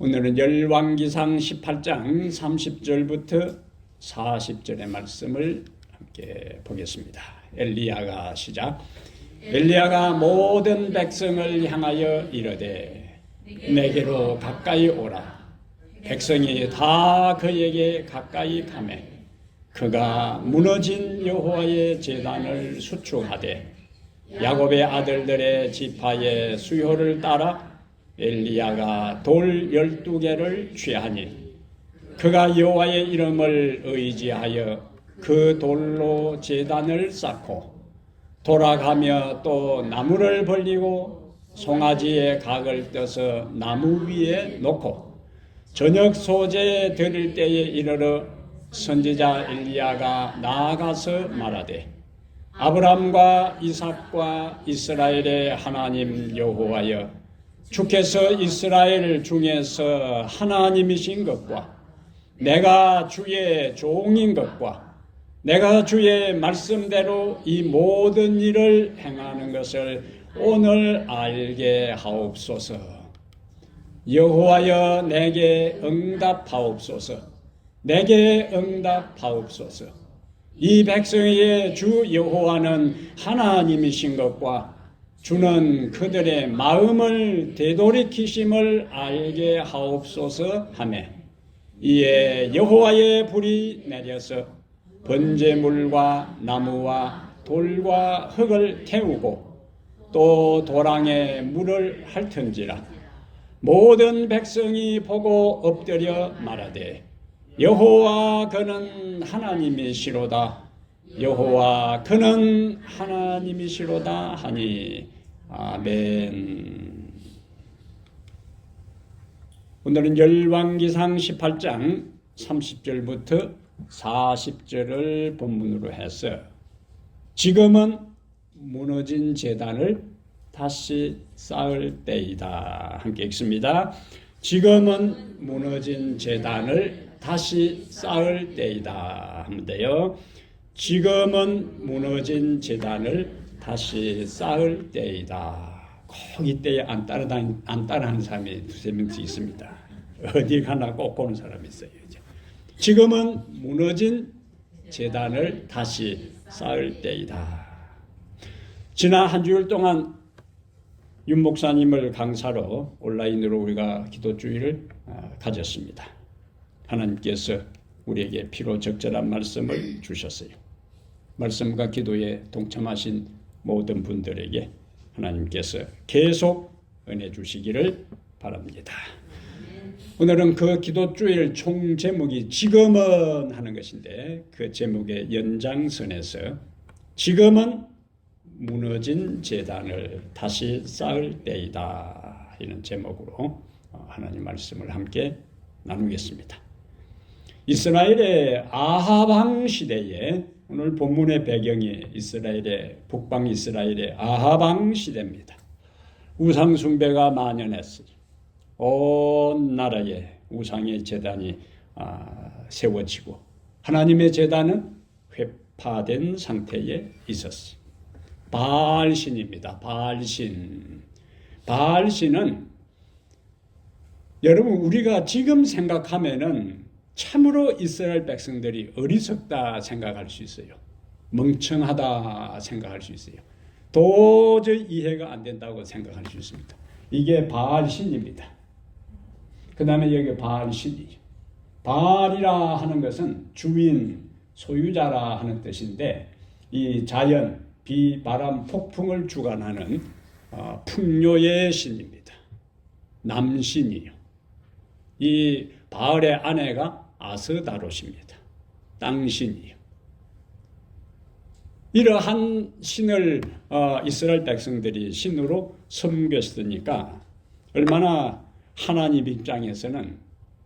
오늘은 열왕기상 18장 30절부터 40절의 말씀을 함께 보겠습니다. 엘리야가 시작. 엘리야가 모든 백성을 향하여 이르되 내게로 가까이 오라. 백성이 다 그에게 가까이 가매 그가 무너진 여호와의 제단을 수축하되 야곱의 아들들의 지파의 수요를 따라 엘리야가 돌 12개를 취하니 그가 여호와의 이름을 의지하여 그 돌로 제단을 쌓고 돌아가며 또 나무를 벌리고 송아지의 각을 떠서 나무 위에 놓고 저녁 소재에 드릴 때에 이르러 선지자 엘리야가 나아가서 말하되 아브람과 이삭과 이스라엘의 하나님 여호와여 주께서 이스라엘 중에서 하나님이신 것과 내가 주의 종인 것과 내가 주의 말씀대로 이 모든 일을 행하는 것을 오늘 알게 하옵소서. 여호와여 내게 응답하옵소서. 내게 응답하옵소서. 이 백성의 주 여호와는 하나님이신 것과 주는 그들의 마음을 되돌이키심을 알게 하옵소서 하며 이에 여호와의 불이 내려서 번제물과 나무와 돌과 흙을 태우고 또 도랑에 물을 핥은지라 모든 백성이 보고 엎드려 말하되 여호와 그는 하나님이시로다. 여호와 그는 하나님이시로다 하니 아멘. 오늘은 열왕기상 18장 30절부터 40절을 본문으로 해서 지금은 무너진 제단을 다시 쌓을 때이다 함께 읽습니다. 지금은 무너진 제단을 다시 쌓을 때이다 하면 돼요. 지금은 무너진 제단을 다시 쌓을 때이다. 꼭 이때에 안 따라하는 사람이 두세 명씩 있습니다. 어디 가나 꼭 보는 사람이 있어요. 지금은 무너진 제단을 다시 쌓을 때이다. 지난 한 주일 동안 윤 목사님을 강사로 온라인으로 우리가 기도주의를 가졌습니다. 하나님께서 우리에게 필요 적절한 말씀을 주셨어요. 말씀과 기도에 동참하신 모든 분들에게 하나님께서 계속 은혜 주시기를 바랍니다. 오늘은 그 기도주일 총 제목이 지금은 하는 것인데 그 제목의 연장선에서 지금은 무너진 제단을 다시 쌓을 때이다 이런 제목으로 하나님 말씀을 함께 나누겠습니다. 이스라엘의 아합 왕 시대에 오늘 본문의 배경이 북방 이스라엘의 아합 왕 시대입니다. 우상 숭배가 만연했으니 온 나라에 우상의 제단이 세워지고 하나님의 제단은 회파된 상태에 있었습니다. 바알신입니다. 바알신은 여러분 우리가 지금 생각하면은 참으로 이스라엘 백성들이 어리석다 생각할 수 있어요. 멍청하다 생각할 수 있어요. 도저히 이해가 안 된다고 생각할 수 있습니다. 이게 바알신입니다. 그 다음에 여기 바알신이죠. 바알이라 하는 것은 주인, 소유자라 하는 뜻인데 이 자연, 비, 바람, 폭풍을 주관하는 풍요의 신입니다. 남신이요. 이 바알의 아내가 아스다롯입니다. 땅신이요. 이러한 신을 이스라엘 백성들이 신으로 섬겼으니까 얼마나 하나님 입장에서는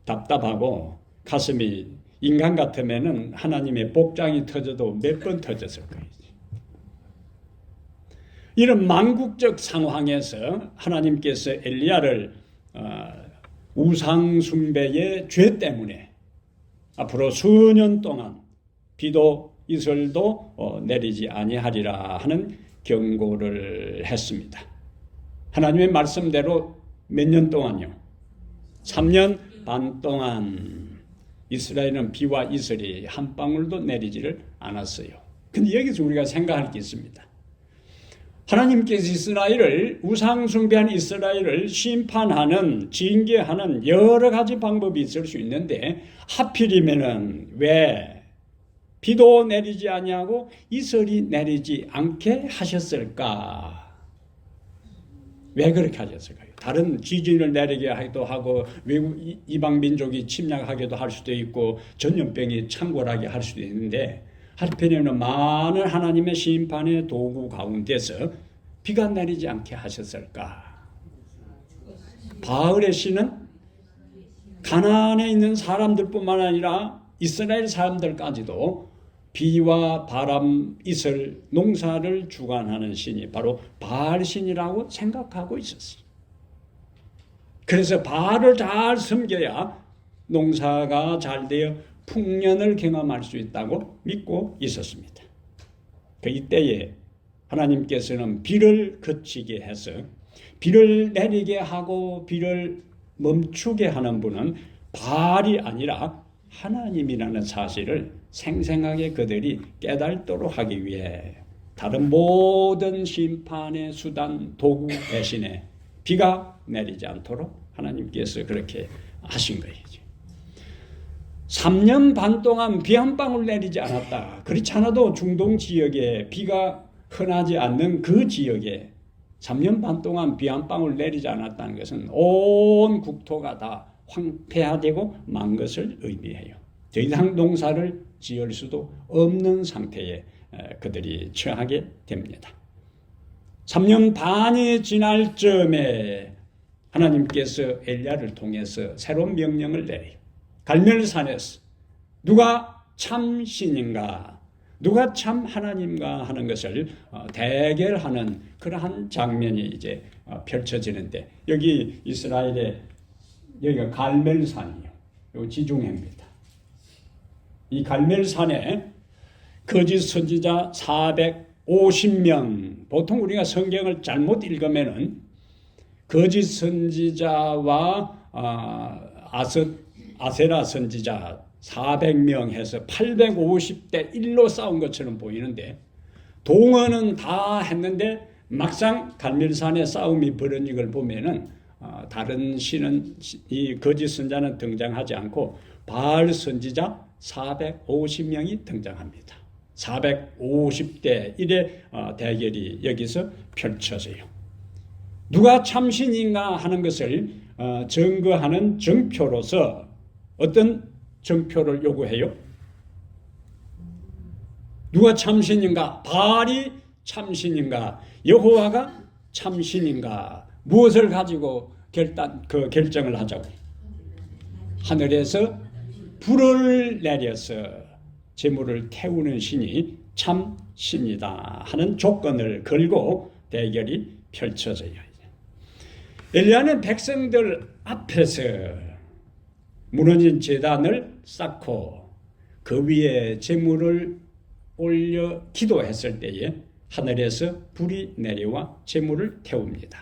답답하고 가슴이 인간 같으면은 하나님의 복장이 터져도 몇 번 터졌을 거예요. 이런 망국적 상황에서 하나님께서 엘리야를 우상 숭배의 죄 때문에 앞으로 수년 동안 비도 이슬도 내리지 아니하리라 하는 경고를 했습니다. 하나님의 말씀대로 몇 년 동안요? 3년 반 동안 이스라엘은 비와 이슬이 한 방울도 내리지를 않았어요. 근데 여기서 우리가 생각할 게 있습니다. 하나님께서 이스라엘을, 우상 숭배한 이스라엘을 심판하는, 징계하는 여러 가지 방법이 있을 수 있는데 하필이면은 왜 비도 내리지 아니하고 이슬이 내리지 않게 하셨을까? 왜 그렇게 하셨을까요? 다른 지진을 내리게 하기도 하고 외국 이방 민족이 침략하기도 할 수도 있고 전염병이 창궐하게 할 수도 있는데 하필이면 많은 하나님의 심판의 도구 가운데서 비가 내리지 않게 하셨을까? 바알의 신은 가나안에 있는 사람들뿐만 아니라 이스라엘 사람들까지도 비와 바람, 이슬, 농사를 주관하는 신이 바로 바알 신이라고 생각하고 있었어요. 그래서 바알을 잘 섬겨야 농사가 잘 되어 풍년을 경험할 수 있다고 믿고 있었습니다. 이때에 하나님께서는 비를 그치게 해서 비를 내리게 하고 비를 멈추게 하는 분은 바알이 아니라 하나님이라는 사실을 생생하게 그들이 깨달도록 하기 위해 다른 모든 심판의 수단, 도구 대신에 비가 내리지 않도록 하나님께서 그렇게 하신 거예요. 3년 반 동안 비 한 방울 내리지 않았다. 그렇지 않아도 중동 지역에 비가 흔하지 않는 그 지역에 3년 반 동안 비 한 방울 내리지 않았다는 것은 온 국토가 다 황폐화되고 만 것을 의미해요. 더 이상 농사를 지을 수도 없는 상태에 그들이 처하게 됩니다. 3년 반이 지날 즈음에 하나님께서 엘리야를 통해서 새로운 명령을 내려요. 갈멜산에서 누가 참 신인가, 누가 참 하나님가 하는 것을 대결하는 그러한 장면이 이제 펼쳐지는데 여기 이스라엘의 여기가 갈멜산이에요. 요 지중해입니다. 이 갈멜산에 거짓 선지자 450명, 보통 우리가 성경을 잘못 읽으면은 거짓 선지자와 아세라 선지자 400명 해서 850대 1로 싸운 것처럼 보이는데 동원은 다 했는데 막상 갈멜산에 싸움이 벌어진 걸 보면은 다른 신은 이 거짓 선자는 등장하지 않고 바알 선지자 450명이 등장합니다. 450대 1의 대결이 여기서 펼쳐져요. 누가 참신인가 하는 것을 증거하는 증표로서 어떤 증표를 요구해요? 누가 참신인가? 바알이 참신인가? 여호와가 참신인가? 무엇을 가지고 결정을 하자고? 하늘에서 불을 내려서 재물을 태우는 신이 참 신이다 하는 조건을 걸고 대결이 펼쳐져요. 엘리야는 백성들 앞에서 무너진 제단을 쌓고 그 위에 재물을 올려 기도했을 때에 하늘에서 불이 내려와 재물을 태웁니다.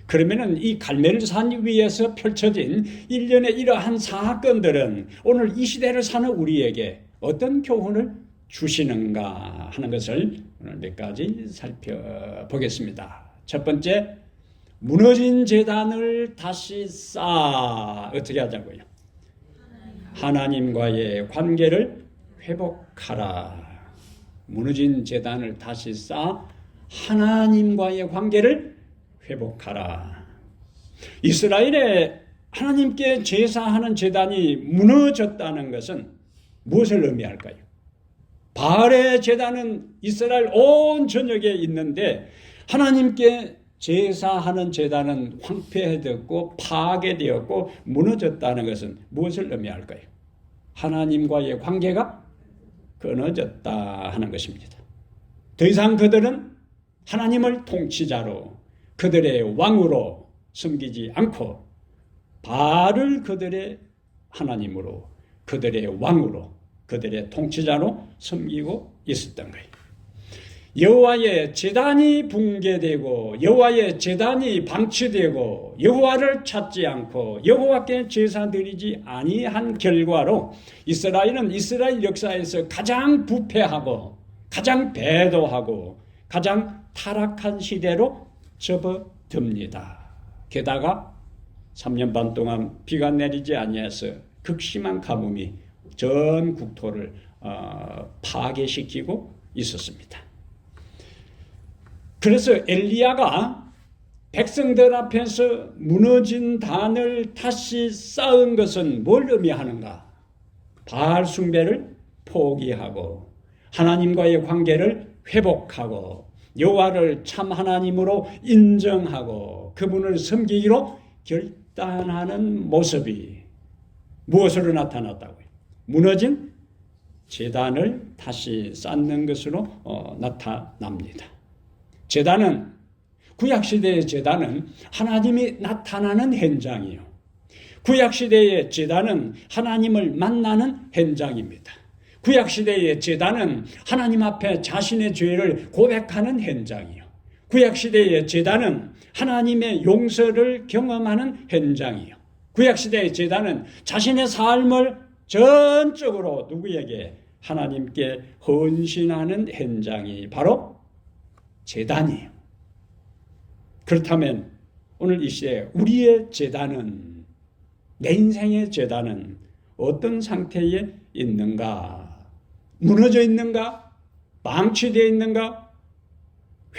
그러면은 이 갈멜산 위에서 펼쳐진 일련의 이러한 사건들은 오늘 이 시대를 사는 우리에게 어떤 교훈을 주시는가 하는 것을 오늘 몇 가지 살펴보겠습니다. 첫 번째, 무너진 제단을 다시 쌓아 어떻게 하자고요? 하나님과의 관계를 회복하라. 무너진 제단을 다시 쌓아 하나님과의 관계를 회복하라. 이스라엘의 하나님께 제사하는 제단이 무너졌다는 것은 무엇을 의미할까요? 바알의 제단은 이스라엘 온 전역에 있는데 하나님께 제사하는 제단은 황폐해졌고 파괴되었고 무너졌다는 것은 무엇을 의미할까요? 하나님과의 관계가 끊어졌다 하는 것입니다. 더 이상 그들은 하나님을 통치자로 그들의 왕으로 섬기지 않고 바알을 그들의 하나님으로 그들의 왕으로 그들의 통치자로 섬기고 있었던 거예요. 여호와의 제단이 붕괴되고 여호와의 제단이 방치되고 여호와를 찾지 않고 여호와께 제사 드리지 아니한 결과로 이스라엘은 이스라엘 역사에서 가장 부패하고 가장 배도하고 가장 타락한 시대로 접어듭니다. 게다가 3년 반 동안 비가 내리지 아니해서 극심한 가뭄이 전 국토를 파괴시키고 있었습니다. 그래서 엘리야가 백성들 앞에서 무너진 단을 다시 쌓은 것은 뭘 의미하는가? 바알 숭배를 포기하고 하나님과의 관계를 회복하고 여호와를 참 하나님으로 인정하고 그분을 섬기기로 결단하는 모습이 무엇으로 나타났다고요? 무너진 제단을 다시 쌓는 것으로 나타납니다. 제단은 구약시대의 제단은 하나님이 나타나는 현장이요. 구약시대의 제단은 하나님을 만나는 현장입니다. 구약시대의 제단은 하나님 앞에 자신의 죄를 고백하는 현장이요. 구약시대의 제단은 하나님의 용서를 경험하는 현장이요. 구약시대의 제단은 자신의 삶을 전적으로 누구에게? 하나님께 헌신하는 현장이 바로 제단이에요. 그렇다면 오늘 이 시대에 우리의 제단은, 내 인생의 제단은 어떤 상태에 있는가? 무너져 있는가? 방치되어 있는가?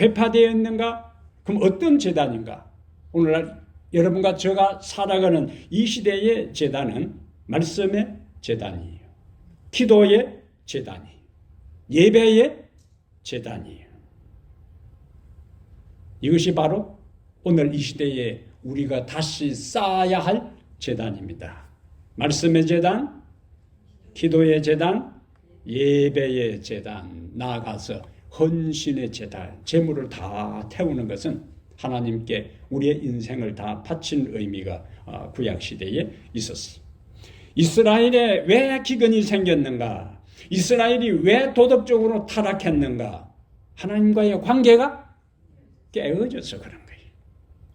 회파되어 있는가? 그럼 어떤 제단인가? 오늘날 여러분과 제가 살아가는 이 시대의 제단은 말씀의 제단이에요. 기도의 제단이에요. 예배의 제단이에요. 이것이 바로 오늘 이 시대에 우리가 다시 쌓아야 할 제단입니다. 말씀의 제단, 기도의 제단, 예배의 제단, 나아가서 헌신의 제단, 재물을 다 태우는 것은 하나님께 우리의 인생을 다 바친 의미가 구약시대에 있었어요. 이스라엘에 왜 기근이 생겼는가? 이스라엘이 왜 도덕적으로 타락했는가? 하나님과의 관계가 깨어져서 그런 거예요.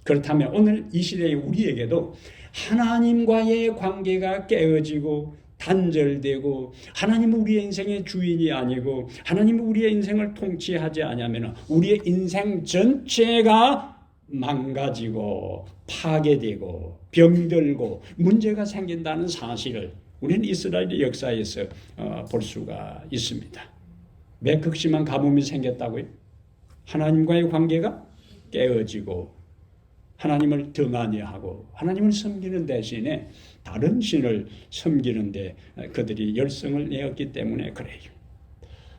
그렇다면 오늘 이 시대의 우리에게도 하나님과의 관계가 깨어지고 단절되고 하나님은 우리의 인생의 주인이 아니고 하나님은 우리의 인생을 통치하지 않으면 우리의 인생 전체가 망가지고 파괴되고 병들고 문제가 생긴다는 사실을 우리는 이스라엘의 역사에서 볼 수가 있습니다. 왜 극심한 가뭄이 생겼다고요? 하나님과의 관계가 깨어지고 하나님을 더 많이 하고 하나님을 섬기는 대신에 다른 신을 섬기는데 그들이 열성을 내었기 때문에 그래요.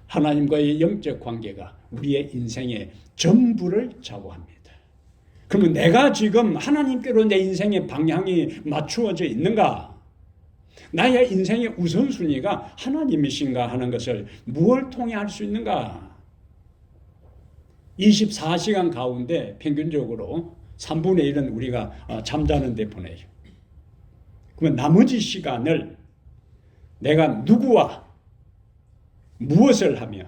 하나님과의 영적 관계가 우리의 인생의 전부를 좌우합니다. 그러면 내가 지금 하나님께로 내 인생의 방향이 맞추어져 있는가? 나의 인생의 우선순위가 하나님이신가 하는 것을 무엇을 통해 알 수 있는가? 24시간 가운데 평균적으로 3분의 1은 우리가 잠자는 데 보내요. 그러면 나머지 시간을 내가 누구와 무엇을 하며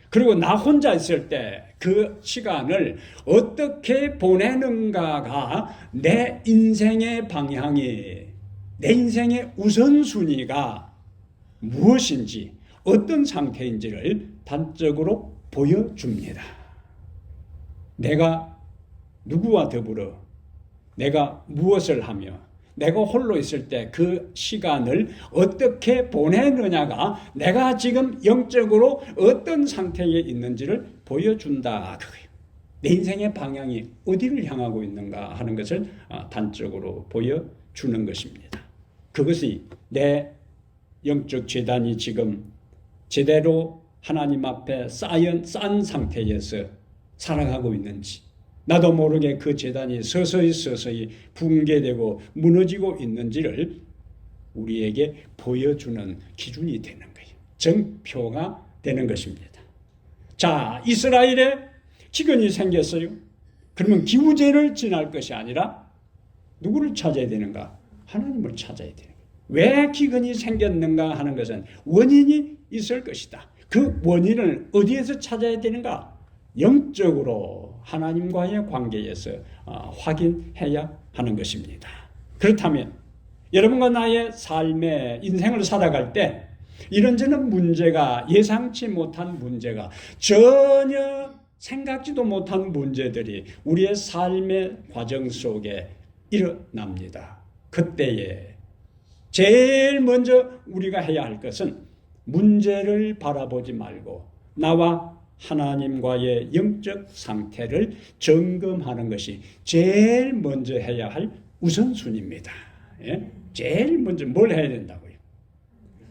그리고 나 혼자 있을 때 그 시간을 어떻게 보내는가가 내 인생의 방향이, 내 인생의 우선순위가 무엇인지 어떤 상태인지를 단적으로 보여줍니다. 내가 누구와 더불어 내가 무엇을 하며 내가 홀로 있을 때 그 시간을 어떻게 보내느냐가 내가 지금 영적으로 어떤 상태에 있는지를 보여준다. 그거예요. 내 인생의 방향이 어디를 향하고 있는가 하는 것을 단적으로 보여주는 것입니다. 그것이 내 영적 재단이 지금 제대로 하나님 앞에 쌓은 상태에서 살아가고 있는지, 나도 모르게 그 재단이 서서히 붕괴되고 무너지고 있는지를 우리에게 보여주는 기준이 되는 거예요. 정표가 되는 것입니다. 자, 이스라엘에 기근이 생겼어요. 그러면 기후제를 지날 것이 아니라 누구를 찾아야 되는가? 하나님을 찾아야 되는 거예요. 왜 기근이 생겼는가 하는 것은 원인이 있을 것이다. 그 원인을 어디에서 찾아야 되는가? 영적으로 하나님과의 관계에서 확인해야 하는 것입니다. 그렇다면 여러분과 나의 삶의 인생을 살아갈 때 이런저런 문제가, 예상치 못한 문제가, 전혀 생각지도 못한 문제들이 우리의 삶의 과정 속에 일어납니다. 그때에 제일 먼저 우리가 해야 할 것은 문제를 바라보지 말고 나와 하나님과의 영적 상태를 점검하는 것이 제일 먼저 해야 할 우선순위입니다. 예? 제일 먼저 뭘 해야 된다고요?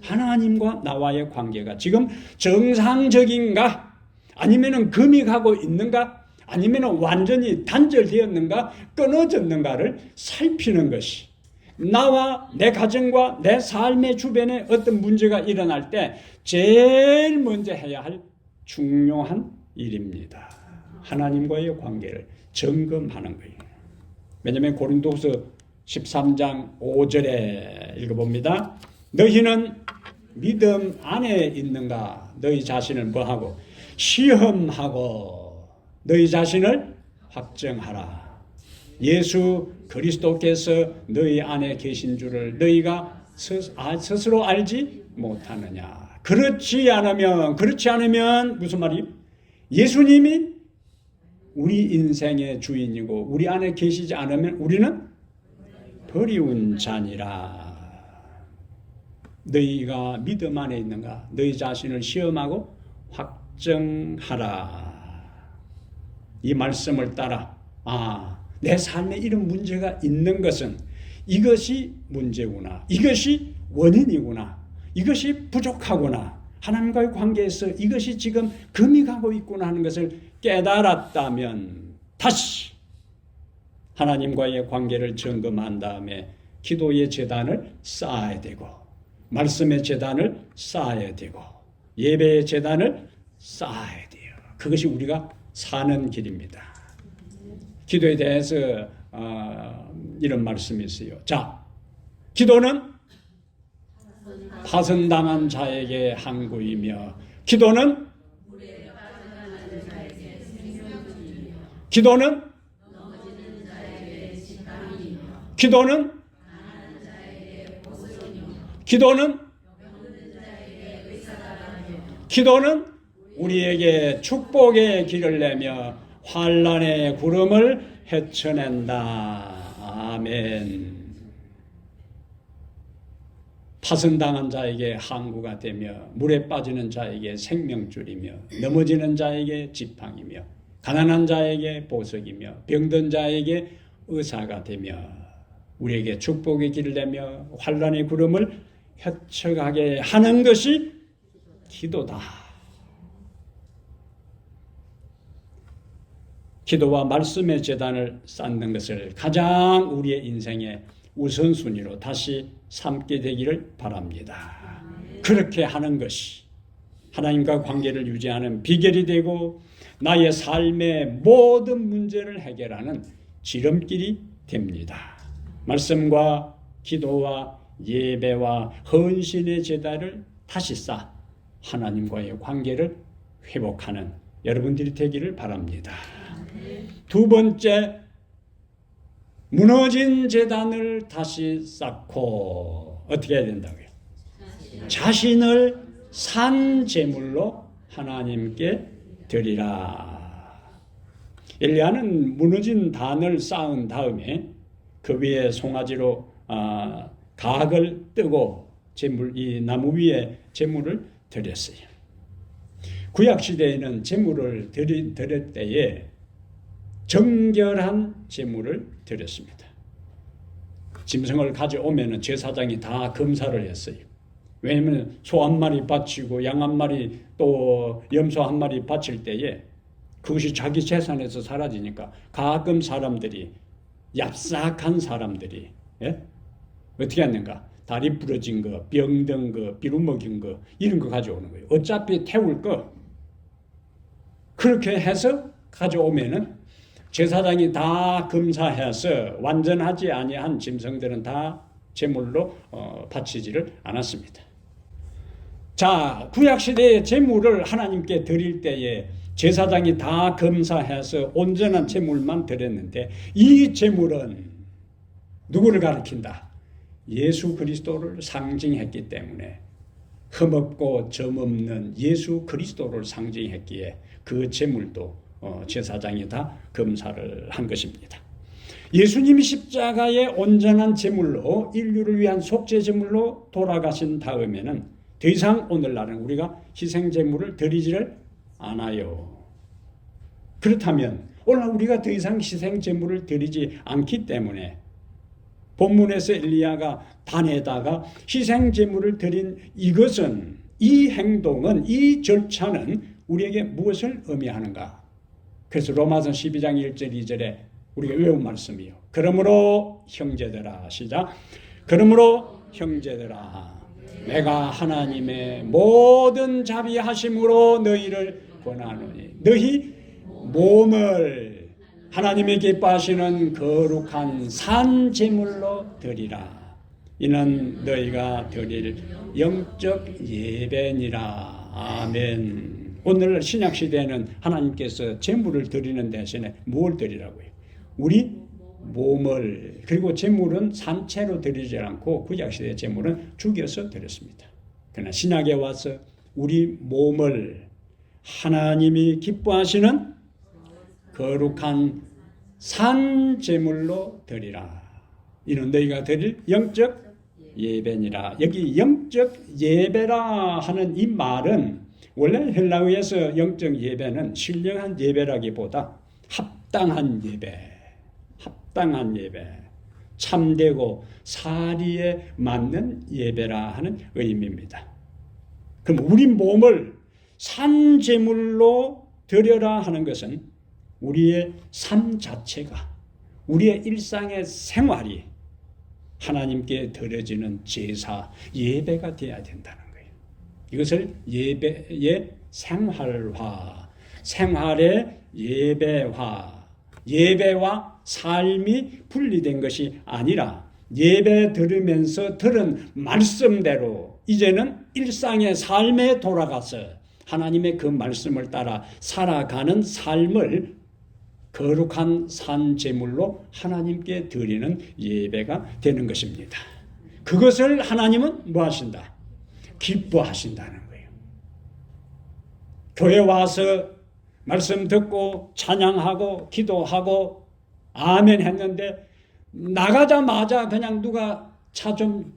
하나님과 나와의 관계가 지금 정상적인가? 아니면 금이 가고 있는가? 아니면 완전히 단절되었는가? 끊어졌는가를 살피는 것이, 나와 내 가정과 내 삶의 주변에 어떤 문제가 일어날 때 제일 먼저 해야 할 중요한 일입니다. 하나님과의 관계를 점검하는 거예요. 왜냐하면 고린도후서 13장 5절에 읽어봅니다. 너희는 믿음 안에 있는가? 너희 자신을 뭐하고? 시험하고 너희 자신을 확정하라. 예수 그리스도께서 너희 안에 계신 줄을 너희가 스스로 알지 못하느냐. 그렇지 않으면 무슨 말이에요? 예수님이 우리 인생의 주인이고 우리 안에 계시지 않으면 우리는 버리운 자니라. 너희가 믿음 안에 있는가? 너희 자신을 시험하고 확정하라. 이 말씀을 따라 내 삶에 이런 문제가 있는 것은 이것이 문제구나. 이것이 원인이구나. 이것이 부족하구나. 하나님과의 관계에서 이것이 지금 금이 가고 있구나 하는 것을 깨달았다면 다시 하나님과의 관계를 점검한 다음에 기도의 제단을 쌓아야 되고 말씀의 제단을 쌓아야 되고 예배의 제단을 쌓아야 돼요. 그것이 우리가 사는 길입니다. 기도에 대해서 이런 말씀이 있어요. 자, 기도는 파선당한 자에게 항구이며 기도는 기도는 기도는 우리에게 축복의 길을 내며 환난의 구름을 헤쳐낸다. 아멘. 파선당한 자에게 항구가 되며 물에 빠지는 자에게 생명줄이며 넘어지는 자에게 지팡이며 가난한 자에게 보석이며 병든 자에게 의사가 되며 우리에게 축복의 길을 내며 환난의 구름을 헤쳐가게 하는 것이 기도다. 기도와 말씀의 제단을 쌓는 것을 가장 우리의 인생의 우선순위로 다시 삼게 되기를 바랍니다. 그렇게 하는 것이 하나님과 관계를 유지하는 비결이 되고 나의 삶의 모든 문제를 해결하는 지름길이 됩니다. 말씀과 기도와 예배와 헌신의 제단을 다시 쌓아 하나님과의 관계를 회복하는 여러분들이 되기를 바랍니다. 두 번째, 무너진 제단을 다시 쌓고 어떻게 해야 된다고요? 자신을 산 제물로 하나님께 드리라. 엘리야는 무너진 단을 쌓은 다음에 그 위에 송아지로 각을 뜨고 이 나무 위에 제물을 드렸어요. 구약 시대에는 제물을 드릴 때에 정결한 제물을 드렸습니다. 짐승을 가져오면 제사장이 다 검사를 했어요. 왜냐하면 소 한 마리 바치고 양 한 마리 또 염소 한 마리 바칠 때에 그것이 자기 재산에서 사라지니까 가끔 사람들이 얍삭한 사람들이 어떻게 했는가? 다리 부러진 거, 병든 거, 비루먹인 거 이런 거 가져오는 거예요. 어차피 태울 거 그렇게 해서 가져오면은 제사장이 다 검사해서 완전하지 아니한 짐승들은 다 제물로 바치지를 않았습니다. 자, 구약시대의 제물을 하나님께 드릴 때에 제사장이 다 검사해서 온전한 제물만 드렸는데 이 제물은 누구를 가리킨다? 예수 그리스도를 상징했기 때문에 흠없고 점없는 예수 그리스도를 상징했기에 그 제물도 제사장이 다 검사를 한 것입니다. 예수님이 십자가의 온전한 제물로 인류를 위한 속죄 제물로 돌아가신 다음에는 더 이상 오늘날은 우리가 희생 제물을 드리지를 않아요. 그렇다면 오늘 우리가 더 이상 희생 제물을 드리지 않기 때문에 본문에서 엘리야가 단에다가 희생 제물을 드린 이것은, 이 행동은, 이 절차는 우리에게 무엇을 의미하는가? 그래서 로마서 12장 1절 2절에 우리가 외운 말씀이요. 그러므로 형제들아, 시작. 그러므로 형제들아, 내가 하나님의 모든 자비하심으로 너희를 권하노니 너희 몸을 하나님이 기뻐하시는 거룩한 산 제물로 드리라. 이는 너희가 드릴 영적 예배니라. 아멘. 오늘 신약 시대에는 하나님께서 제물을 드리는 대신에 뭘 드리라고요? 우리 몸을. 그리고 제물은 산채로 드리지 않고 구약 시대 제물은 죽여서 드렸습니다. 그러나 신약에 와서 우리 몸을 하나님이 기뻐하시는 거룩한 산 제물로 드리라. 이는 너희가 드릴 영적 예배니라. 여기 영적 예배라 하는 이 말은 원래 헬라어에서 영적 예배는 신령한 예배라기보다 합당한 예배, 합당한 예배, 참되고 사리에 맞는 예배라 하는 의미입니다. 그럼 우리 몸을 산 제물로 드려라 하는 것은 우리의 삶 자체가, 우리의 일상의 생활이 하나님께 드려지는 제사, 예배가 되어야 된다는 거예요. 이것을 예배의 생활화, 생활의 예배화, 예배와 삶이 분리된 것이 아니라 예배 들으면서 들은 말씀대로 이제는 일상의 삶에 돌아가서 하나님의 그 말씀을 따라 살아가는 삶을 거룩한 산 제물로 하나님께 드리는 예배가 되는 것입니다. 그것을 하나님은 뭐 하신다? 기뻐하신다는 거예요. 교회 와서 말씀 듣고 찬양하고 기도하고 아멘 했는데 나가자마자 그냥 누가 차 좀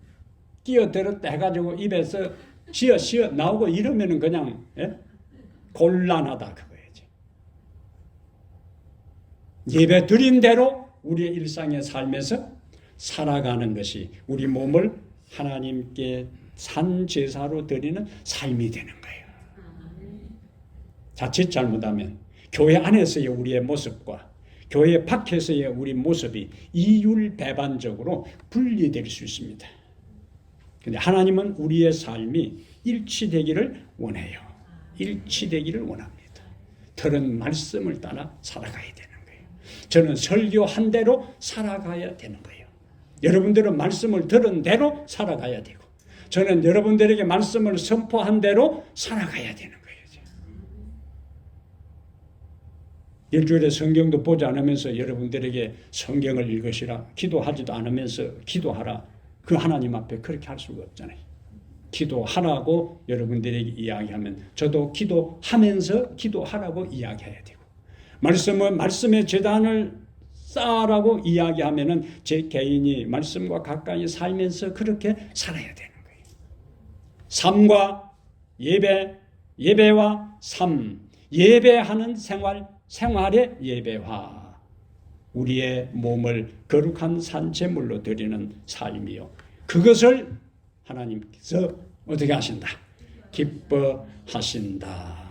끼어들었다 해가지고 입에서 쉬어 나오고 이러면은 그냥 곤란하다 그거야지. 예배 드린 대로 우리의 일상의 삶에서 살아가는 것이 우리 몸을 하나님께 산 제사로 드리는 삶이 되는 거예요. 자칫 잘못하면 교회 안에서의 우리의 모습과 교회 밖에서의 우리 모습이 이율배반적으로 분리될 수 있습니다. 그런데 하나님은 우리의 삶이 일치되기를 원해요. 일치되기를 원합니다. 들은 말씀을 따라 살아가야 되는 거예요. 저는 설교한 대로 살아가야 되는 거예요. 여러분들은 말씀을 들은 대로 살아가야 되고 저는 여러분들에게 말씀을 선포한 대로 살아가야 되는 거예요. 일주일에 성경도 보지 않으면서 여러분들에게 성경을 읽으시라, 기도하지도 않으면서 기도하라, 그 하나님 앞에 그렇게 할 수가 없잖아요. 기도하라고 여러분들에게 이야기하면 저도 기도하면서 기도하라고 이야기해야 되고, 말씀의 제단을 쌓으라고 이야기하면은 제 개인이 말씀과 가까이 살면서 그렇게 살아야 되는 거예요. 삶과 예배, 예배와 삶, 예배하는 생활의 예배화, 우리의 몸을 거룩한 산제물로 드리는 삶이요. 그것을 하나님께서 어떻게 하신다? 기뻐하신다.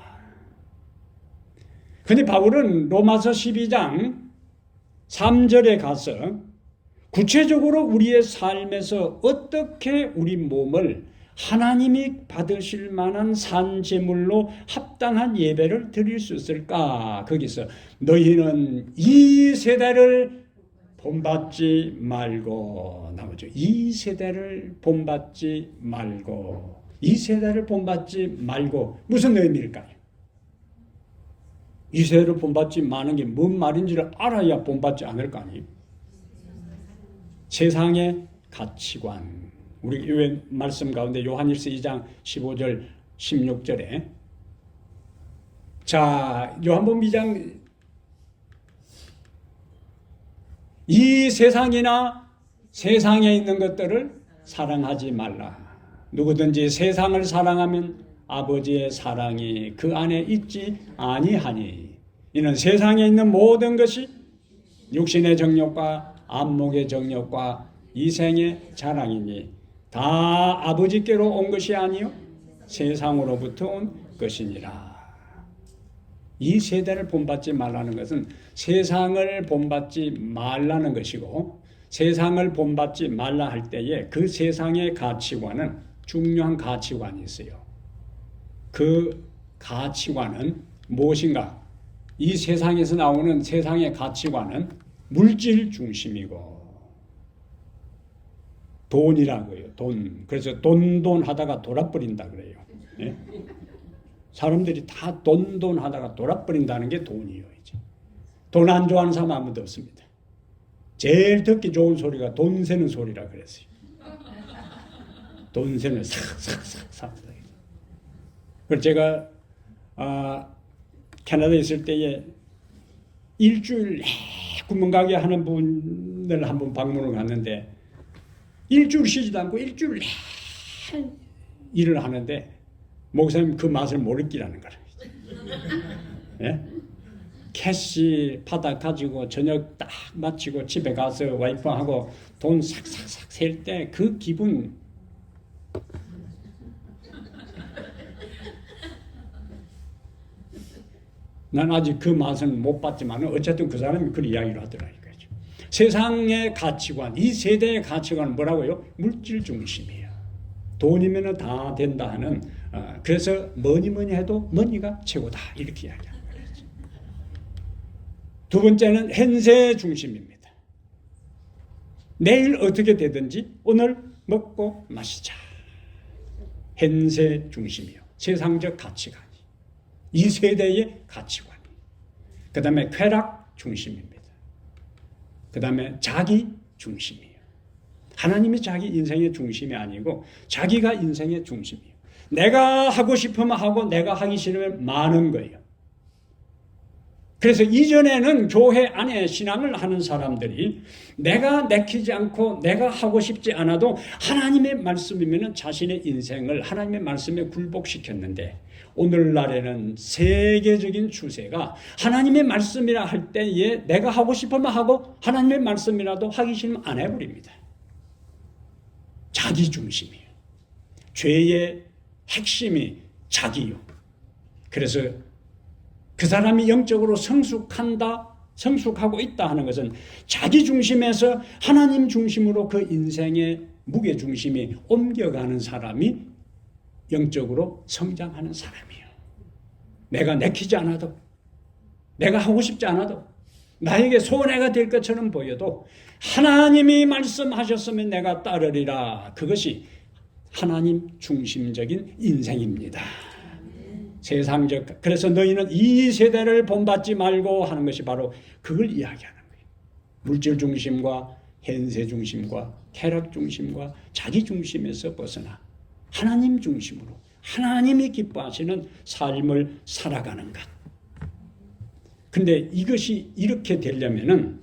근데 바울은 로마서 12장 3절에 가서 구체적으로 우리의 삶에서 어떻게 우리 몸을 하나님이 받으실 만한 산제물로 합당한 예배를 드릴 수 있을까? 거기서 너희는 이 세대를 본받지 말고, 나오죠. 이 세대를 본받지 말고, 이 세대를 본받지 말고 무슨 의미일까요? 이 세대를 본받지 마는 게 뭔 말인지를 알아야 본받지 않을 거 아니에요. 세상의 가치관. 우리 왜 말씀 가운데 요한일서 2장 15절 16절에 자, 요한복음 2장 이 세상이나 세상에 있는 것들을 사랑하지 말라. 누구든지 세상을 사랑하면 아버지의 사랑이 그 안에 있지 아니하니. 이는 세상에 있는 모든 것이 육신의 정욕과 안목의 정욕과 이생의 자랑이니 다 아버지께로 온 것이 아니요 세상으로부터 온 것이니라. 이 세대를 본받지 말라는 것은 세상을 본받지 말라는 것이고, 세상을 본받지 말라 할 때에 그 세상의 가치관은 중요한 가치관이 있어요. 그 가치관은 무엇인가? 이 세상에서 나오는 세상의 가치관은 물질 중심이고 돈이라고요. 돈. 그래서 돈 하다가 돌아버린다 그래요. 예? 사람들이 다 돈 하다가 돌아버린다는 게 돈이에요. 이제. 돈 안 좋아하는 사람 아무도 없습니다. 제일 듣기 좋은 소리가 돈 세는 소리라 그랬어요. 돈 세는 싹. 그래서 제가 캐나다에 있을 때에 일주일 구멍가게 하는 분을 한번 방문을 갔는데 일주일 쉬지도 않고 일주일 일을 하는데 목사님 그 맛을 모르기라는 거라. 예? 캐시 받아 가지고 저녁 딱 마치고 집에 가서 와이프하고 돈 싹싹싹 셀 때 그 기분. 난 아직 그 맛은 못 봤지만 어쨌든 그 사람이 그 이야기를 하더라니까요. 세상의 가치관, 이 세대의 가치관은 뭐라고요? 물질 중심이에요. 돈이면 다 된다 하는, 그래서 뭐니 해도 머니가 최고다 이렇게 이야기하는 거예요. 두 번째는 현세 중심입니다. 내일 어떻게 되든지 오늘 먹고 마시자. 현세 중심이요. 세상적 가치관이. 이 세대의 가치관이. 그 다음에 쾌락 중심입니다. 그 다음에 자기 중심이에요. 하나님이 자기 인생의 중심이 아니고 자기가 인생의 중심이에요. 내가 하고 싶으면 하고 내가 하기 싫으면 마는 거예요. 그래서 이전에는 교회 안에 신앙을 하는 사람들이 내가 내키지 않고 내가 하고 싶지 않아도 하나님의 말씀이면 자신의 인생을 하나님의 말씀에 굴복시켰는데 오늘날에는 세계적인 추세가 하나님의 말씀이라 할 때에 내가 하고 싶으면 하고 하나님의 말씀이라도 하기 싫으면 안 해버립니다. 자기 중심이에요. 죄의 핵심이 자기요. 그래서 그 사람이 영적으로 성숙하고 있다 하는 것은 자기 중심에서 하나님 중심으로 그 인생의 무게 중심이 옮겨가는 사람이 영적으로 성장하는 사람이에요. 내가 내키지 않아도, 내가 하고 싶지 않아도, 나에게 손해가 될 것처럼 보여도 하나님이 말씀하셨으면 내가 따르리라. 그것이 하나님 중심적인 인생입니다. 세상적. 그래서 너희는 이 세대를 본받지 말고 하는 것이 바로 그걸 이야기하는 거예요. 물질 중심과 현세 중심과 쾌락 중심과 자기 중심에서 벗어나 하나님 중심으로 하나님이 기뻐하시는 삶을 살아가는 것. 근데 이것이 이렇게 되려면은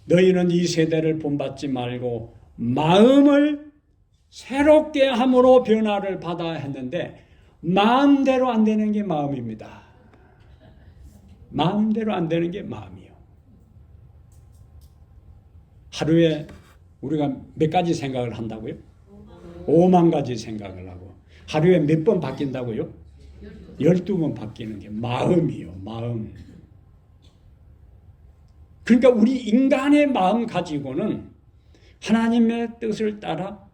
너희는 이 세대를 본받지 말고 마음을 새롭게 함으로 변화를 받아야 했는데 마음대로 안 되는 게 마음입니다. 마음대로 안 되는 게 마음이요. 하루에 우리가 몇 가지 생각을 한다고요? 5만 가지 생각을 하고 하루에 몇 번 바뀐다고요? 12번 바뀌는 게 마음이요. 마음. 그러니까 우리 인간의 마음 가지고는 하나님의 뜻을 따라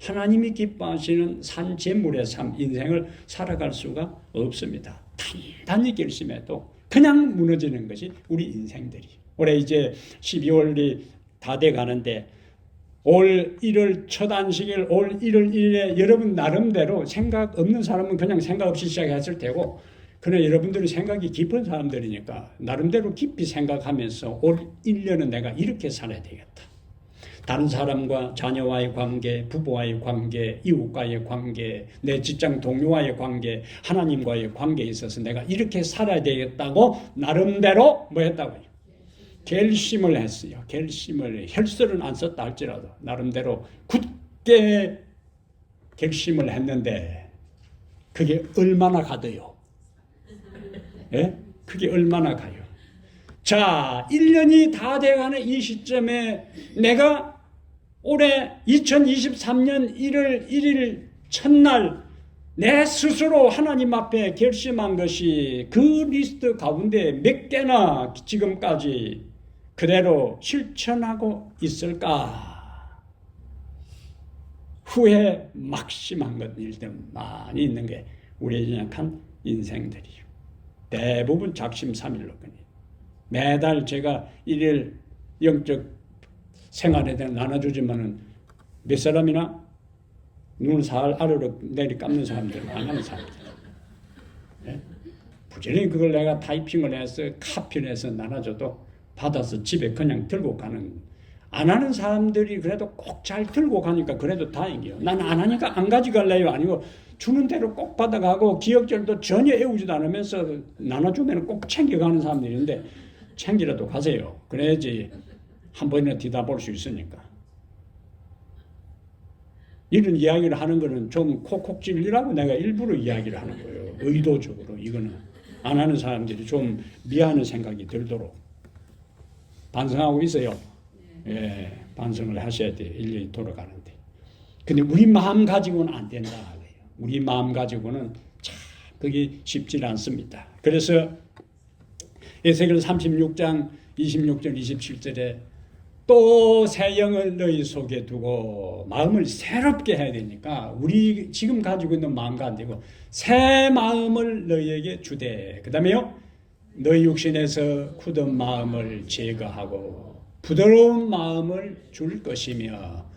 하나님이 기뻐하시는 산재물의 삶, 인생을 살아갈 수가 없습니다. 단단히 결심해도 그냥 무너지는 것이 우리 인생들이. 올해 이제 12월이 다 돼 가는데 올 1월 첫 안식일, 올 1월 1일에 여러분 나름대로 생각 없는 사람은 그냥 생각 없이 시작했을 테고 그러나 여러분들은 생각이 깊은 사람들이니까 나름대로 깊이 생각하면서 올 1년은 내가 이렇게 살아야 되겠다. 다른 사람과 자녀와의 관계, 부부와의 관계, 이웃과의 관계, 내 직장 동료와의 관계, 하나님과의 관계에 있어서 내가 이렇게 살아야 되겠다고 나름대로 뭐 했다고요? 결심을 했어요. 결심을, 혈서는 안 썼다 할지라도 나름대로 굳게 결심을 했는데 그게 얼마나 가더요? 예? 그게 얼마나 가요? 자, 1년이 다 돼가는 이 시점에 내가 올해 2023년 1월 1일 첫날 내 스스로 하나님 앞에 결심한 것이 그 리스트 가운데 몇 개나 지금까지 그대로 실천하고 있을까? 후회 막심한 것들이 많이 있는 게 우리의 연약한 인생들이요. 대부분 작심삼일로거든요. 매달 제가 일일 영적 생활에 대해 나눠주지만은 몇 사람이나 눈을 살 아래로 내리 감는 사람들, 안 하는 사람들. 네? 부지런히 그걸 내가 타이핑을 해서 카피를 해서 나눠줘도 받아서 집에 그냥 들고 가는, 안 하는 사람들이 그래도 꼭 잘 들고 가니까 그래도 다행이에요. 난 안 하니까 안 가져갈래요. 아니고 주는 대로 꼭 받아가고 기억절도 전혀 애우지도 않으면서 나눠주면 꼭 챙겨가는 사람들인데 챙기라도 가세요. 그래야지 한 번이나 뒤다볼 수 있으니까. 이런 이야기를 하는 거는 좀 콕콕 찔리라고 내가 일부러 이야기를 하는 거예요. 의도적으로. 이거는 안 하는 사람들이 좀 미안한 생각이 들도록 반성하고 있어요. 예, 반성을 하셔야 돼요. 인연이 돌아가는데. 근데 우리 마음 가지고는 안 된다. 우리 마음 가지고는 참 그게 쉽지 않습니다. 그래서 에스겔 36장 26절 27절에 또 새 영을 너희 속에 두고 마음을 새롭게 해야 되니까 우리 지금 가지고 있는 마음과 안 되고 새 마음을 너희에게 주되, 그 다음에요 너희 육신에서 굳은 마음을 제거하고 부드러운 마음을 줄 것이며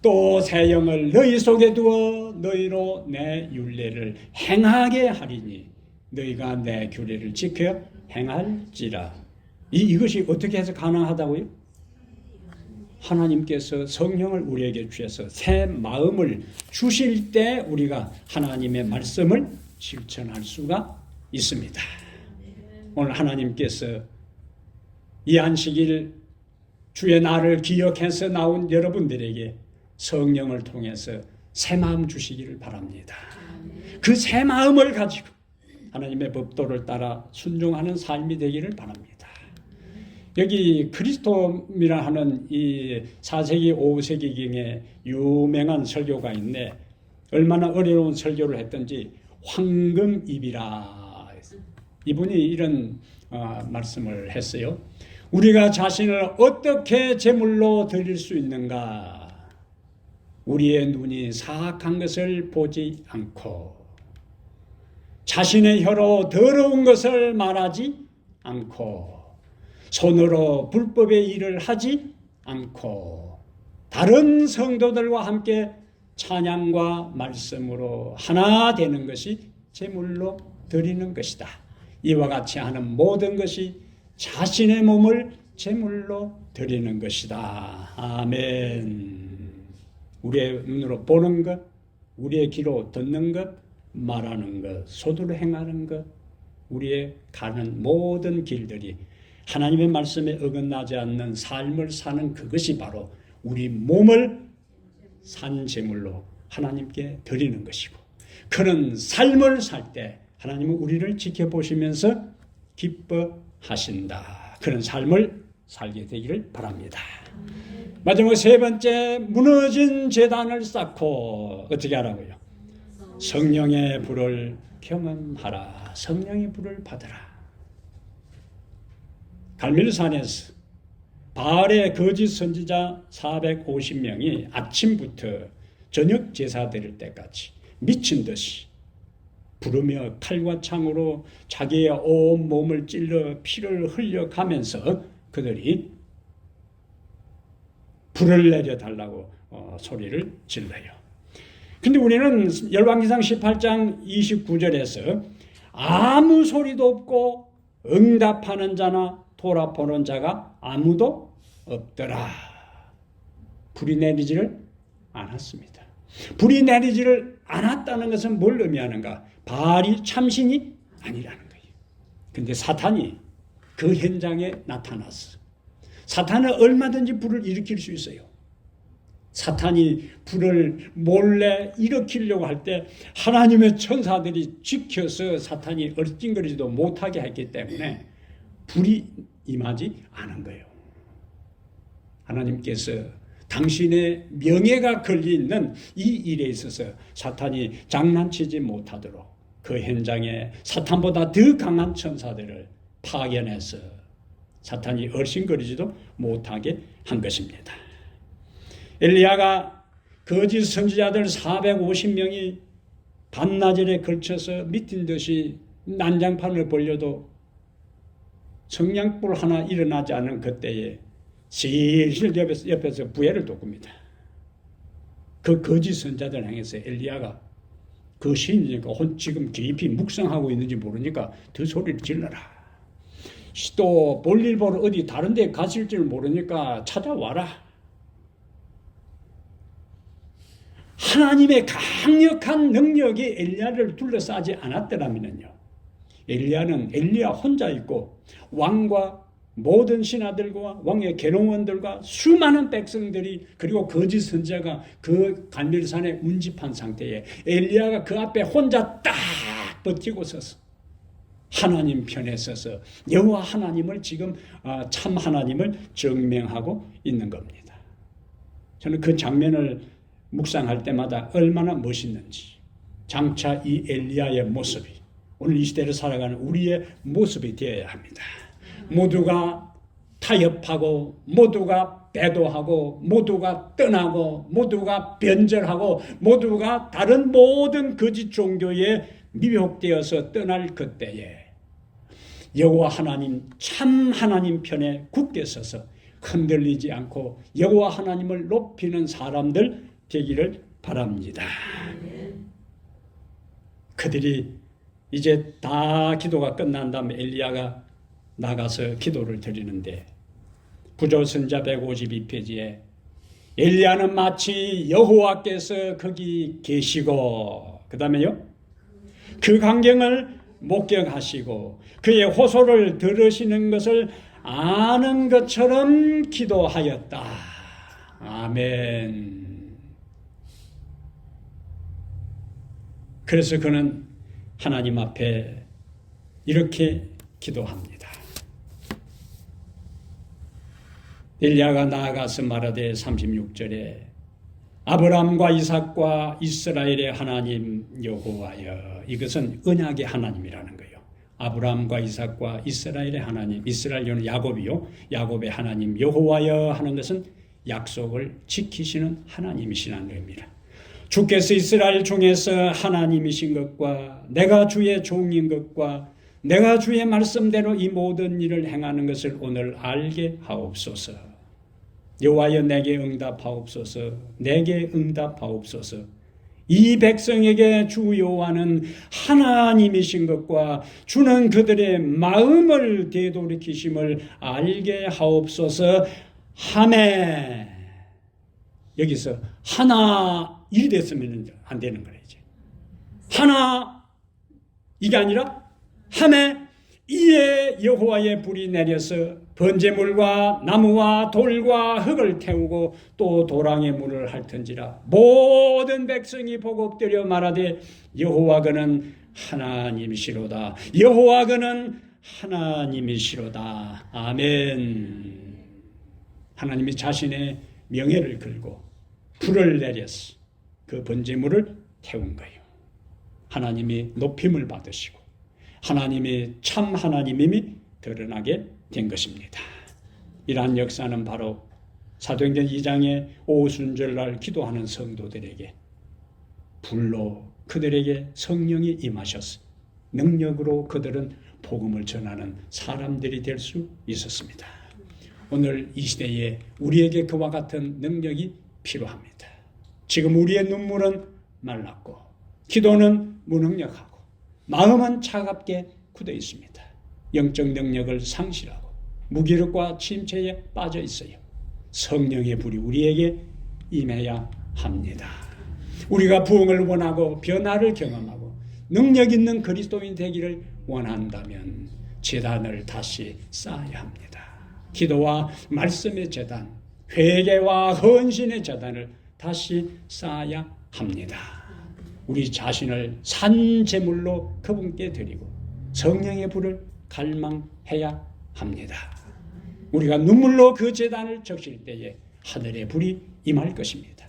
또 새 영을 너희 속에 두어 너희로 내 율례를 행하게 하리니 너희가 내 규례를 지켜 행할지라. 이것이 어떻게 해서 가능하다고요? 하나님께서 성령을 우리에게 주셔서 새 마음을 주실 때 우리가 하나님의 말씀을 실천할 수가 있습니다. 오늘 하나님께서 이 안식일 주의 날을 기억해서 나온 여러분들에게 성령을 통해서 새 마음 주시기를 바랍니다. 그 새 마음을 가지고 하나님의 법도를 따라 순종하는 삶이 되기를 바랍니다. 여기 크리스톰이라 하는 이 4세기 5세기경에 유명한 설교가 있는데 얼마나 어려운 설교를 했던지 황금입이라 이분이 이런 말씀을 했어요. 우리가 자신을 어떻게 제물로 드릴 수 있는가? 우리의 눈이 사악한 것을 보지 않고 자신의 혀로 더러운 것을 말하지 않고 손으로 불법의 일을 하지 않고 다른 성도들과 함께 찬양과 말씀으로 하나 되는 것이 제물로 드리는 것이다. 이와 같이 하는 모든 것이 자신의 몸을 제물로 드리는 것이다. 아멘. 우리의 눈으로 보는 것, 우리의 귀로 듣는 것, 말하는 것, 손으로 행하는 것, 우리의 가는 모든 길들이 하나님의 말씀에 어긋나지 않는 삶을 사는 그것이 바로 우리 몸을 산 제물로 하나님께 드리는 것이고, 그런 삶을 살 때 하나님은 우리를 지켜보시면서 기뻐하신다. 그런 삶을 살게 되기를 바랍니다. 마지막 세 번째, 무너진 제단을 쌓고 어떻게 하라고요? 성령의 불을 경험하라. 성령의 불을 받으라. 갈멜산에서 바알의 거짓 선지자 450명이 아침부터 저녁 제사 드릴 때까지 미친 듯이 부르며 칼과 창으로 자기의 온 몸을 찔러 피를 흘려가면서 그들이 불을 내려달라고 소리를 질러요. 근데 우리는 열왕기상 18장 29절에서 아무 소리도 없고 응답하는 자나 돌아보는 자가 아무도 없더라. 불이 내리지를 않았습니다. 불이 내리지를 않았다는 것은 뭘 의미하는가? 바알이 참신이 아니라는 거예요. 근데 사탄이 그 현장에 나타났어. 사탄은 얼마든지 불을 일으킬 수 있어요. 사탄이 불을 몰래 일으키려고 할 때 하나님의 천사들이 지켜서 사탄이 얼찡거리지도 못하게 했기 때문에 불이 임하지 않은 거예요. 하나님께서 당신의 명예가 걸려있는 이 일에 있어서 사탄이 장난치지 못하도록 그 현장에 사탄보다 더 강한 천사들을 파견해서 사탄이 얼씬거리지도 못하게 한 것입니다. 엘리야가 거짓 선지자들 450명이 반나절에 걸쳐서 미친 듯이 난장판을 벌려도 성냥불 하나 일어나지 않은 그때에 슬슬 옆에서 부회를 돋굽니다. 그 거짓 선자들 향해서 엘리야가 그 시인이니까 지금 깊이 묵상하고 있는지 모르니까 더 소리를 질러라. 또 볼일 보러 어디 다른 데 가실 줄 모르니까 찾아와라. 하나님의 강력한 능력이 엘리야를 둘러싸지 않았더라면요, 엘리야는 엘리야 혼자 있고 왕과 모든 신하들과 왕의 계룡원들과 수많은 백성들이 그리고 거짓 선지자가 그 갈멜산에 운집한 상태에 엘리야가 그 앞에 혼자 딱 버티고 서서 하나님 편에 서서 여호와 하나님을 지금 참 하나님을 증명하고 있는 겁니다. 저는 그 장면을 묵상할 때마다 얼마나 멋있는지, 장차 이 엘리야의 모습이 오늘 이 시대를 살아가는 우리의 모습이 되어야 합니다. 모두가 타협하고 모두가 배도하고 모두가 떠나고 모두가 변절하고 모두가 다른 모든 거짓 종교에 미혹되어서 떠날 그때에 여호와 하나님 참 하나님 편에 굳게 서서 흔들리지 않고 여호와 하나님을 높이는 사람들 되기를 바랍니다. 그들이 이제 다 기도가 끝난 다음에 엘리야가 나가서 기도를 드리는데 부조선자 152페이지에 엘리야는 마치 여호와께서 거기 계시고 그 다음에요 그 광경을 목격하시고 그의 호소를 들으시는 것을 아는 것처럼 기도하였다. 아멘. 그래서 그는 하나님 앞에 이렇게 기도합니다. 엘리야가 나아가서 말하되 36절에 아브라함과 이삭과 이스라엘의 하나님 여호와여, 이것은 언약의 하나님이라는 거예요. 아브라함과 이삭과 이스라엘의 하나님, 이스라엘은 야곱이요, 야곱의 하나님 여호와여 하는 것은 약속을 지키시는 하나님이시라는 겁니다. 주께서 이스라엘 중에서 하나님이신 것과 내가 주의 종인 것과 내가 주의 말씀대로 이 모든 일을 행하는 것을 오늘 알게 하옵소서. 여호와여 내게 응답하옵소서. 내게 응답하옵소서. 이 백성에게 주 여호와는 하나님이신 것과 주는 그들의 마음을 되돌이키심을 알게 하옵소서. 하매 여기서 하나 일이 됐으면 안 되는 거예요. 이제. 하나 이게 아니라 하매 이에 여호와의 불이 내려서 번제물과 나무와 돌과 흙을 태우고 또 도랑의 물을 핥은지라 모든 백성이 보고 엎드려 말하되 여호와 그는 하나님이시로다. 여호와 그는 하나님이시로다. 아멘. 하나님이 자신의 명예를 걸고 불을 내려서 그 번제물을 태운 거예요. 하나님이 높임을 받으시고 하나님의 참 하나님임이 드러나게 된 것입니다. 이러한 역사는 바로 사도행전 2장의 오순절날 기도하는 성도들에게 불로 그들에게 성령이 임하셔서 능력으로 그들은 복음을 전하는 사람들이 될 수 있었습니다. 오늘 이 시대에 우리에게 그와 같은 능력이 필요합니다. 지금 우리의 눈물은 말랐고 기도는 무능력하고 마음은 차갑게 굳어 있습니다. 영적 능력을 상실하고 무기력과 침체에 빠져 있어요. 성령의 불이 우리에게 임해야 합니다. 우리가 부흥을 원하고 변화를 경험하고 능력 있는 그리스도인 되기를 원한다면 제단을 다시 쌓아야 합니다. 기도와 말씀의 제단, 회개와 헌신의 제단을 다시 쌓아야 합니다. 우리 자신을 산 제물로 그분께 드리고 성령의 불을 갈망해야 합니다. 우리가 눈물로 그 제단을 적실 때에 하늘의 불이 임할 것입니다.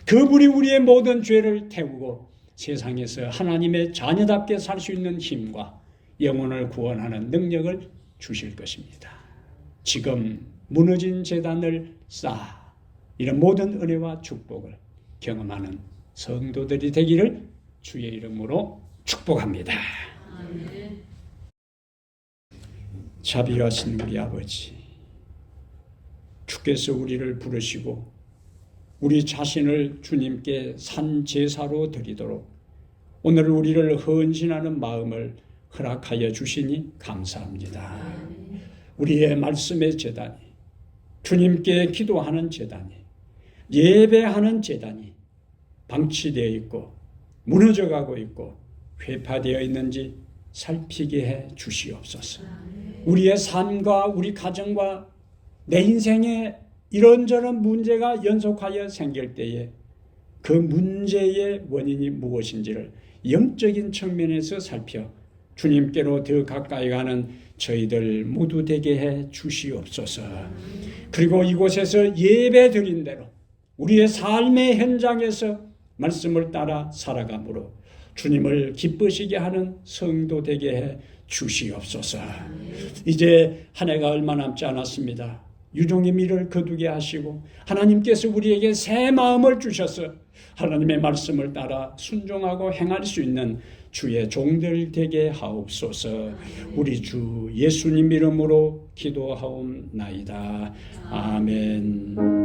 그 불이 우리의 모든 죄를 태우고 세상에서 하나님의 자녀답게 살 수 있는 힘과 영혼을 구원하는 능력을 주실 것입니다. 지금 무너진 제단을 쌓아 이런 모든 은혜와 축복을 경험하는 성도들이 되기를 주의 이름으로 축복합니다. 아멘. 자비하신 우리 아버지, 주께서 우리를 부르시고 우리 자신을 주님께 산 제사로 드리도록 오늘 우리를 헌신하는 마음을 허락하여 주시니 감사합니다. 우리의 말씀의 제단이, 주님께 기도하는 제단이, 예배하는 제단이 방치되어 있고 무너져가고 있고 회파되어 있는지 살피게 해 주시옵소서. 우리의 삶과 우리 가정과 내 인생에 이런저런 문제가 연속하여 생길 때에 그 문제의 원인이 무엇인지를 영적인 측면에서 살펴 주님께로 더 가까이 가는 저희들 모두 되게 해 주시옵소서. 그리고 이곳에서 예배 드린 대로 우리의 삶의 현장에서 말씀을 따라 살아감으로 주님을 기쁘시게 하는 성도 되게 해 주시옵소서. 이제 한 해가 얼마 남지 않았습니다. 유종의 미를 거두게 하시고 하나님께서 우리에게 새 마음을 주셔서 하나님의 말씀을 따라 순종하고 행할 수 있는 주의 종들 되게 하옵소서. 우리 주 예수님 이름으로 기도하옵나이다. 아멘.